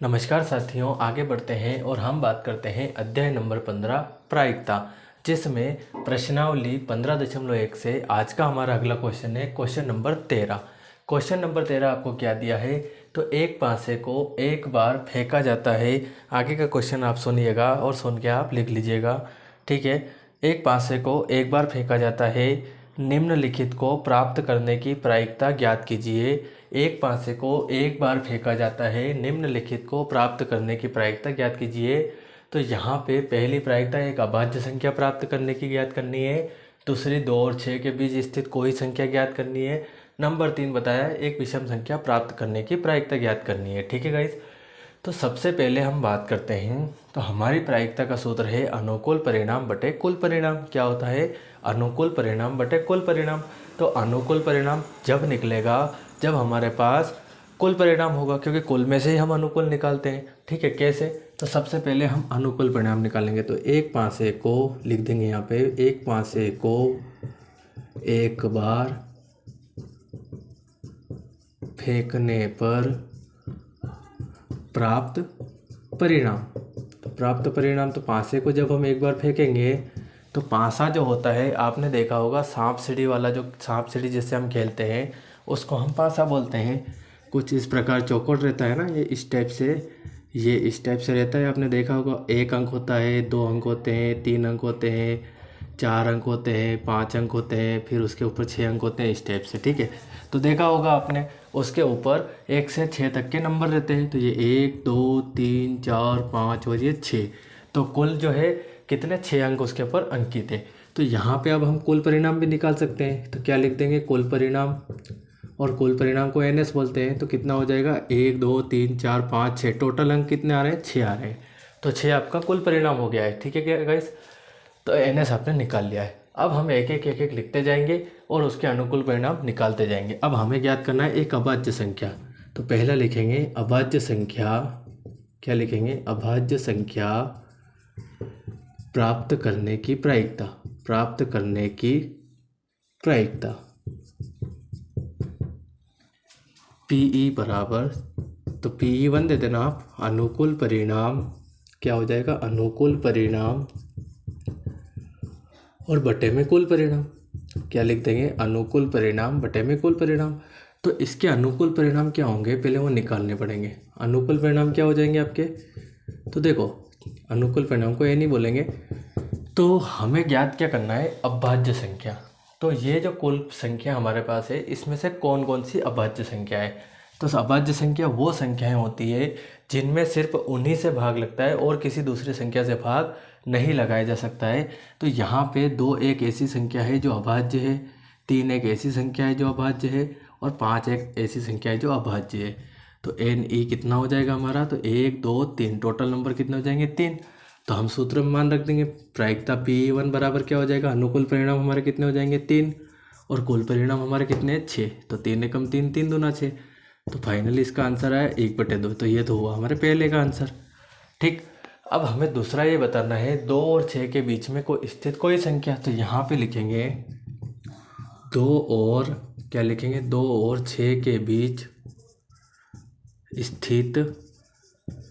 नमस्कार साथियों, आगे बढ़ते हैं और हम बात करते हैं अध्याय नंबर 15 प्रायिकता, जिसमें प्रश्नावली 15.1 से आज का हमारा अगला क्वेश्चन है क्वेश्चन नंबर 13। क्वेश्चन नंबर 13 आपको क्या दिया है, तो एक पासे को एक बार फेंका जाता है। आगे का क्वेश्चन आप सुनिएगा और सुन के आप लिख लीजिएगा, ठीक है। एक पासे को एक बार फेंका जाता है, निम्नलिखित को प्राप्त करने की प्रायिकता ज्ञात कीजिए। एक पासे को एक बार फेंका जाता है, निम्नलिखित को प्राप्त करने की प्रायिकता ज्ञात कीजिए। तो यहाँ पे पहली प्रायिकता एक अभाज्य संख्या प्राप्त करने की ज्ञात करनी है, दूसरी 2 और 6 के बीच स्थित कोई संख्या ज्ञात करनी है, नंबर 3 बताया एक विषम संख्या प्राप्त करने की प्रायिकता ज्ञात करनी है, ठीक है गाइस। तो सबसे पहले हम बात करते हैं, तो हमारी प्रायिकता का सूत्र है अनुकूल परिणाम बटे कुल परिणाम। क्या होता है? अनुकूल परिणाम बटे कुल परिणाम। तो अनुकूल परिणाम जब निकलेगा जब हमारे पास कुल परिणाम होगा, क्योंकि कुल में से ही हम अनुकूल निकालते हैं, ठीक है। कैसे? तो सबसे पहले हम अनुकूल परिणाम निकालेंगे। तो एक पासे को लिख देंगे यहाँ पे, एक पासे को एक बार फेंकने पर प्राप्त परिणाम। तो प्राप्त परिणाम, तो पासे को जब हम एक बार फेंकेंगे तो पासा जो होता है, आपने देखा होगा सांप सीढ़ी वाला, जो सांप सीढ़ी जिससे हम खेलते हैं उसको हम पासा बोलते हैं। कुछ इस प्रकार चौकोट रहता है ना, ये इस टाइप से रहता है। आपने देखा होगा 1 अंक होता है, 2 अंक होते हैं, 3 अंक होते हैं, 4 अंक होते हैं, 5 अंक होते हैं, फिर उसके ऊपर 6 अंक होते हैं, इस टाइप से, ठीक है। तो देखा होगा आपने, उसके ऊपर 1 से 6 तक के नंबर रहते हैं। तो ये 1 2 3 4 5 और ये 6, तो कुल जो है कितने 6 अंक उसके ऊपर अंकित है। तो यहाँ पे अब हम कुल परिणाम भी निकाल सकते हैं। तो क्या लिख देंगे? कुल परिणाम, और कुल परिणाम को NS बोलते हैं। तो कितना हो जाएगा? 1 2 3 4 5 6, टोटल अंक कितने आ रहे हैं? 6 आ रहे हैं। तो 6 आपका कुल परिणाम हो गया है, ठीक है क्या गाइस। तो NS आपने निकाल लिया है। अब हम एक एक लिखते जाएंगे और उसके अनुकूल परिणाम निकालते जाएंगे। अब हमें ज्ञात करना है एक अभाज्य संख्या। तो पहला लिखेंगे अभाज्य संख्या। क्या लिखेंगे? अभाज्य संख्या प्राप्त करने की प्रायिकता। प्राप्त करने की प्रायिकता PE बराबर, तो PE1 दे देना आप, अनुकूल परिणाम। क्या हो जाएगा? अनुकूल परिणाम और बटे में कुल परिणाम। क्या लिख देंगे? अनुकूल परिणाम बटे में कुल परिणाम। तो इसके अनुकूल परिणाम क्या होंगे, पहले वो निकालने पड़ेंगे। अनुकूल परिणाम क्या हो जाएंगे आपके? तो देखो, अनुकूल परिणाम को ये नहीं बोलेंगे। तो हमें ज्ञात क्या करना है? अभाज्य संख्या। तो ये जो कुल संख्या हमारे पास है, इसमें से कौन कौन सी अभाज्य संख्या है? तो अभाज्य संख्या वो संख्याएं होती है जिनमें सिर्फ उन्हीं से भाग लगता है और किसी दूसरी संख्या से भाग नहीं लगाया जा सकता है। तो यहाँ पे 2 एक ऐसी संख्या है जो अभाज्य है, 3 एक ऐसी संख्या है जो अभाज्य है, और 5 एक ऐसी संख्या है जो अभाज्य है। तो NE कितना हो जाएगा हमारा? तो 1 2 3, टोटल नंबर कितने हो जाएंगे? 3। तो हम सूत्र में मान रख देंगे, प्रायिकता PE1 बराबर क्या हो जाएगा? अनुकूल परिणाम हमारे कितने हो जाएंगे? 3, और कुल परिणाम हमारे कितने हैं? 6। तो 3 एकम 3, 3 दूना 6। तो फाइनली इसका आंसर आया 1/2। तो ये तो हुआ हमारे पहले का आंसर, ठीक। अब हमें दूसरा ये बताना है 2 और 6 के बीच में कोई स्थित कोई संख्या। तो यहाँ पे लिखेंगे 2 और, क्या लिखेंगे? 2 और 6 के बीच स्थित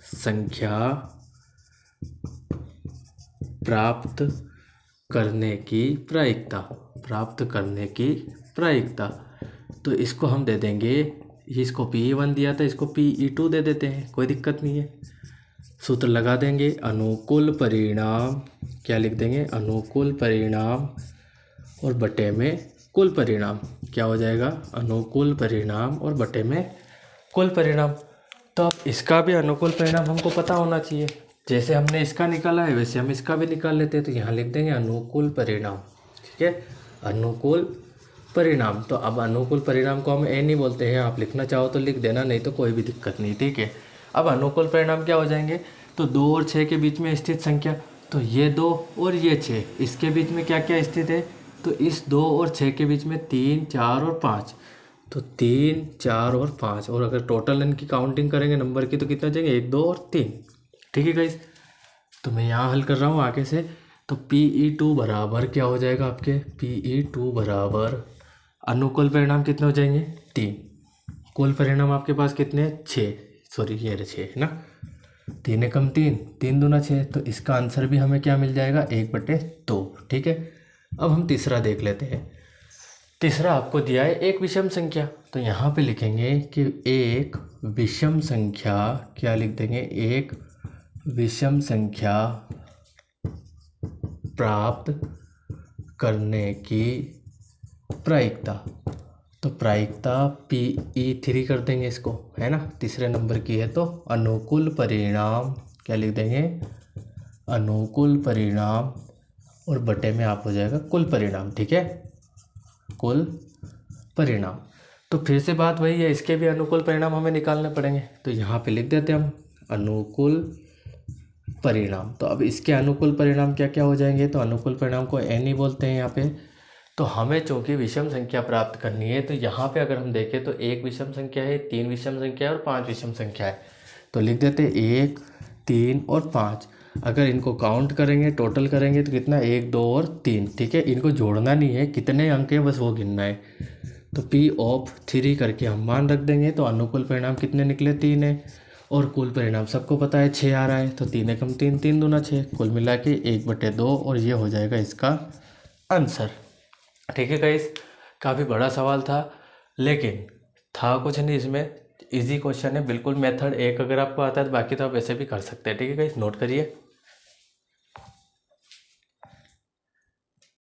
संख्या प्राप्त करने की प्रायिकता। प्राप्त करने की प्रायिकता, तो इसको हम दे देंगे, इसको PE1 दिया था, इसको PE2 दे देते हैं, कोई दिक्कत नहीं है। सूत्र लगा देंगे, अनुकूल परिणाम। क्या लिख देंगे? अनुकूल परिणाम और बटे में कुल परिणाम। क्या हो जाएगा? अनुकूल परिणाम और बटे में कुल परिणाम। तो अब इसका भी अनुकूल परिणाम हमको पता होना चाहिए। जैसे हमने इसका निकाला है वैसे हम इसका भी निकाल लेते हैं। तो यहाँ लिख देंगे अनुकूल परिणाम, ठीक है। अनुकूल परिणाम, तो अब अनुकूल परिणाम को हम नहीं बोलते हैं, आप लिखना चाहो तो लिख देना, नहीं तो कोई भी दिक्कत नहीं, ठीक है। अब अनुकूल परिणाम क्या हो जाएंगे? तो 2 और 6 के बीच में स्थित संख्या, तो ये 2 और ये 6, इसके बीच में क्या क्या स्थित है? तो इस 2 और 6 के बीच में 3 4 और 5, तो 3 4 और 5, और अगर टोटल इनकी काउंटिंग करेंगे नंबर की तो कितना जाएंगे? 1 2 और 3, ठीक है गाइस। तो मैं यहाँ हल कर रहा हूँ आगे से। तो PE2 बराबर क्या हो जाएगा आपके? PE2 बराबर, अनुकूल परिणाम कितने हो जाएंगे? 3, कुल परिणाम आपके पास कितने? 6, सॉरी ये रहे 6 है ना, 3 एकम 3, 3 दूना 6, तो इसका आंसर भी हमें क्या मिल जाएगा 1/2। ठीक है। अब हम तीसरा देख लेते हैं। तीसरा आपको दिया है एक विषम संख्या, तो यहाँ पे लिखेंगे कि एक विषम संख्या, क्या लिख देंगे, एक विषम संख्या प्राप्त करने की प्रायिकता। तो प्रायिकता PE3 कर देंगे इसको, है ना, तीसरे नंबर की है। तो अनुकूल परिणाम, क्या लिख देंगे, अनुकूल परिणाम, और बटे में आप हो जाएगा कुल परिणाम। ठीक है, कुल परिणाम। तो फिर से बात वही है, इसके भी अनुकूल परिणाम हमें निकालने पड़ेंगे। तो यहाँ पे लिख देते हैं हम अनुकूल परिणाम। तो अब इसके अनुकूल परिणाम क्या क्या हो जाएंगे, तो अनुकूल परिणाम को n ही बोलते हैं यहाँ पे। तो हमें चूँकि विषम संख्या प्राप्त करनी है, तो यहाँ पे अगर हम देखें तो एक विषम संख्या है, 3 विषम संख्या है और 5 विषम संख्या है। तो लिख देते 1, 3 और 5। अगर इनको काउंट करेंगे, टोटल करेंगे तो कितना, 1, 2 और 3। ठीक है, इनको जोड़ना नहीं है, कितने अंक है बस वो गिनना है। तो P(3) करके हम मान रख देंगे। तो अनुकूल परिणाम कितने निकले, 3 है, और कुल परिणाम सबको पता है 6 आ रहा है। तो 3 एकम 3, 3 दूना 6, कुल मिला के 1/2, और ये हो जाएगा इसका आंसर। ठीक है गाइस, काफ़ी बड़ा सवाल था, लेकिन था कुछ नहीं इसमें, इजी क्वेश्चन है बिल्कुल। मेथड एक अगर आपको आता है तो बाकी तो आप ऐसे भी कर सकते हैं। ठीक है गाइस, नोट करिए।